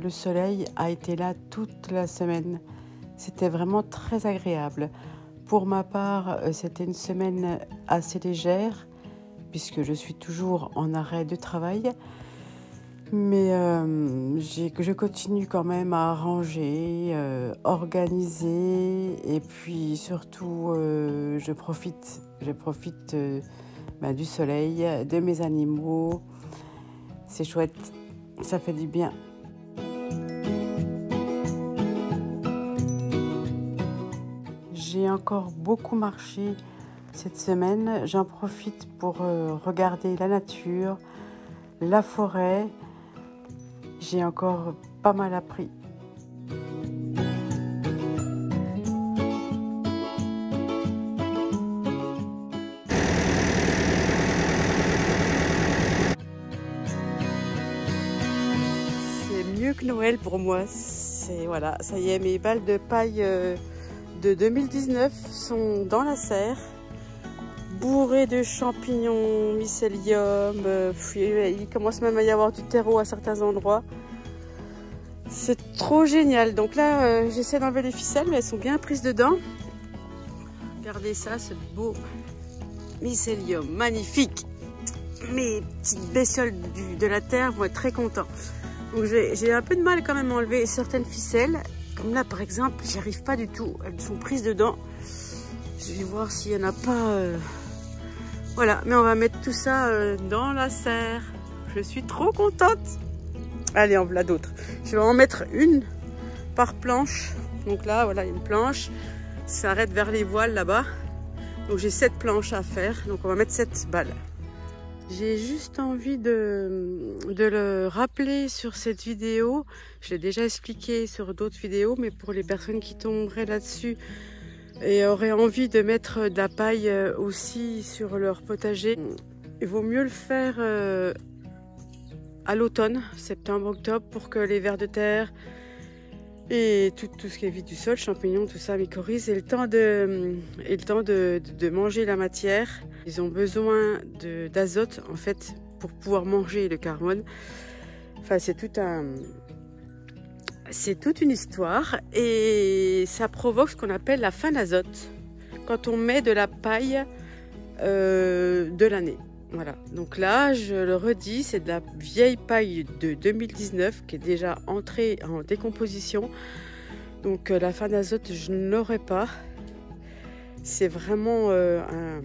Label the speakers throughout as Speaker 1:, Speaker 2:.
Speaker 1: Le soleil a été là toute la semaine. C'était vraiment très agréable. Pour ma part, c'était une semaine assez légère puisque je suis toujours en arrêt de travail. Mais je continue quand même à ranger, organiser et puis surtout je profite du soleil, de mes animaux. C'est chouette, ça fait du bien. J'ai encore beaucoup marché cette semaine. J'en profite pour regarder la nature, la forêt. J'ai encore pas mal appris. C'est mieux que Noël pour moi. Voilà, ça y est, mes balles de paille de 2019 sont dans la serre, bourrées de champignons, mycélium. Il commence même à y avoir du terreau à certains endroits. C'est trop génial. Donc là, j'essaie d'enlever les ficelles, mais elles sont bien prises dedans. Regardez ça, ce beau mycélium, magnifique. Mes petites bestioles de la terre vont être très contents. Donc j'ai un peu de mal quand même à enlever certaines ficelles. Comme là, par exemple, j'y arrive pas du tout. Elles sont prises dedans. Je vais voir s'il n'y en a pas. Voilà, mais on va mettre tout ça dans la serre. Je suis trop contente. Allez, en voilà d'autres. Je vais en mettre une par planche. Donc là, voilà, une planche. Ça s'arrête vers les voiles là-bas. Donc j'ai 7 planches à faire. Donc on va mettre 7 balles. J'ai juste envie de le rappeler sur cette vidéo. Je l'ai déjà expliqué sur d'autres vidéos, mais pour les personnes qui tomberaient là-dessus et auraient envie de mettre de la paille aussi sur leur potager, il vaut mieux le faire à l'automne, septembre-octobre, pour que les vers de terre et tout ce qui est vie du sol, champignons, tout ça, mycorhizes, aient le temps de manger la matière. Ils ont besoin d'azote en fait pour pouvoir manger le carbone. Enfin, c'est toute une histoire et ça provoque ce qu'on appelle la faim d'azote quand on met de la paille de l'année. Voilà, donc là, je le redis, c'est de la vieille paille de 2019 qui est déjà entrée en décomposition. Donc la faim d'azote, je n'aurai pas. C'est vraiment un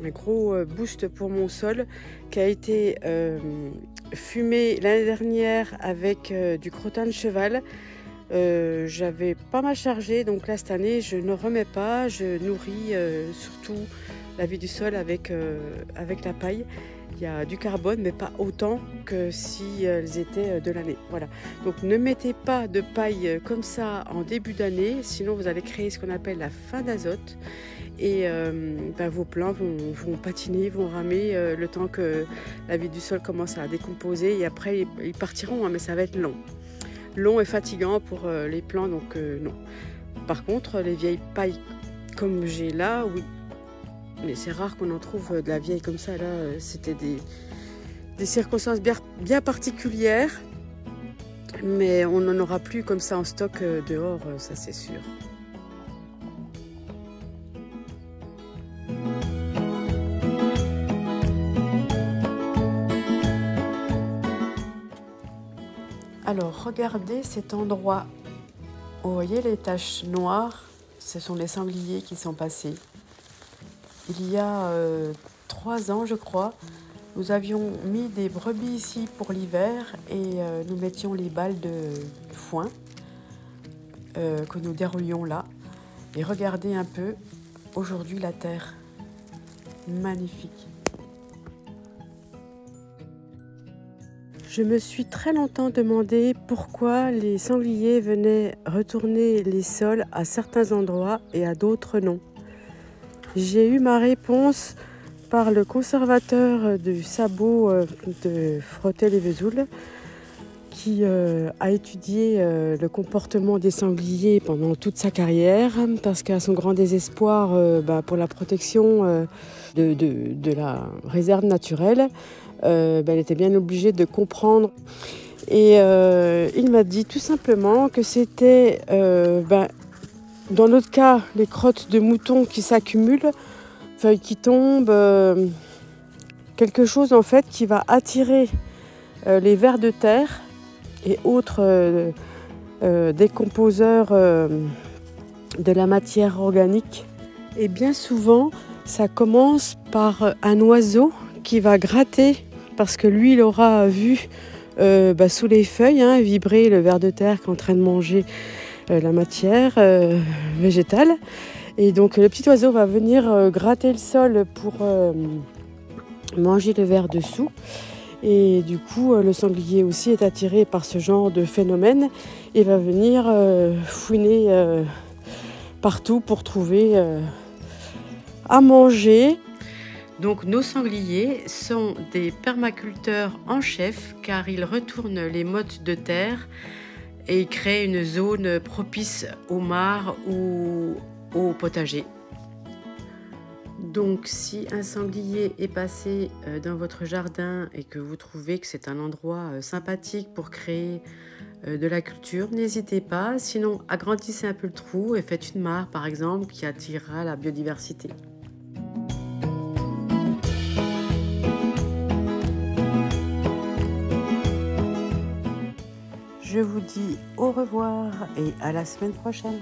Speaker 1: gros boost pour mon sol qui a été fumé l'année dernière avec du crottin de cheval. J'avais pas mal chargé, donc là cette année je ne remets pas, je nourris surtout la vie du sol avec la paille. Il y a du carbone, mais pas autant que si elles étaient de l'année. Voilà. Donc ne mettez pas de paille comme ça en début d'année, sinon vous allez créer ce qu'on appelle la faim d'azote. Et vos plants vont patiner, vont ramer le temps que la vie du sol commence à décomposer. Et après, ils partiront, hein, mais ça va être long. Long et fatigant pour les plants, donc non. Par contre, les vieilles pailles comme j'ai là, oui. Mais c'est rare qu'on en trouve de la vieille comme ça. Là, c'était des circonstances bien particulières. Mais on n'en aura plus comme ça en stock dehors, ça c'est sûr. Alors, regardez cet endroit. Vous voyez les taches noires? Ce sont les sangliers qui sont passés. Il y a 3 ans, je crois, nous avions mis des brebis ici pour l'hiver et nous mettions les balles de foin que nous déroulions là. Et regardez un peu, aujourd'hui, la terre. Magnifique. Je me suis très longtemps demandé pourquoi les sangliers venaient retourner les sols à certains endroits et à d'autres non. J'ai eu ma réponse par le conservateur du sabot de frotter les vesoules qui a étudié le comportement des sangliers pendant toute sa carrière, parce qu'à son grand désespoir, pour la protection de la réserve naturelle, elle était bien obligée de comprendre. Et il m'a dit tout simplement que c'était, dans notre cas, les crottes de moutons qui s'accumulent, feuilles qui tombent, quelque chose en fait qui va attirer les vers de terre et autres décomposeurs de la matière organique. Et bien souvent, ça commence par un oiseau qui va gratter, parce que lui, il aura vu sous les feuilles vibrer le ver de terre qui est en train de manger la matière végétale. Et donc le petit oiseau va venir gratter le sol pour manger le ver dessous. Et du coup, le sanglier aussi est attiré par ce genre de phénomène et va venir fouiner partout pour trouver à manger. Donc nos sangliers sont des permaculteurs en chef, car ils retournent les mottes de terre et ils créent une zone propice aux mares ou au potager. Donc si un sanglier est passé dans votre jardin et que vous trouvez que c'est un endroit sympathique pour créer de la culture, n'hésitez pas. Sinon, agrandissez un peu le trou et faites une mare par exemple qui attirera la biodiversité. Je vous dis au revoir et à la semaine prochaine.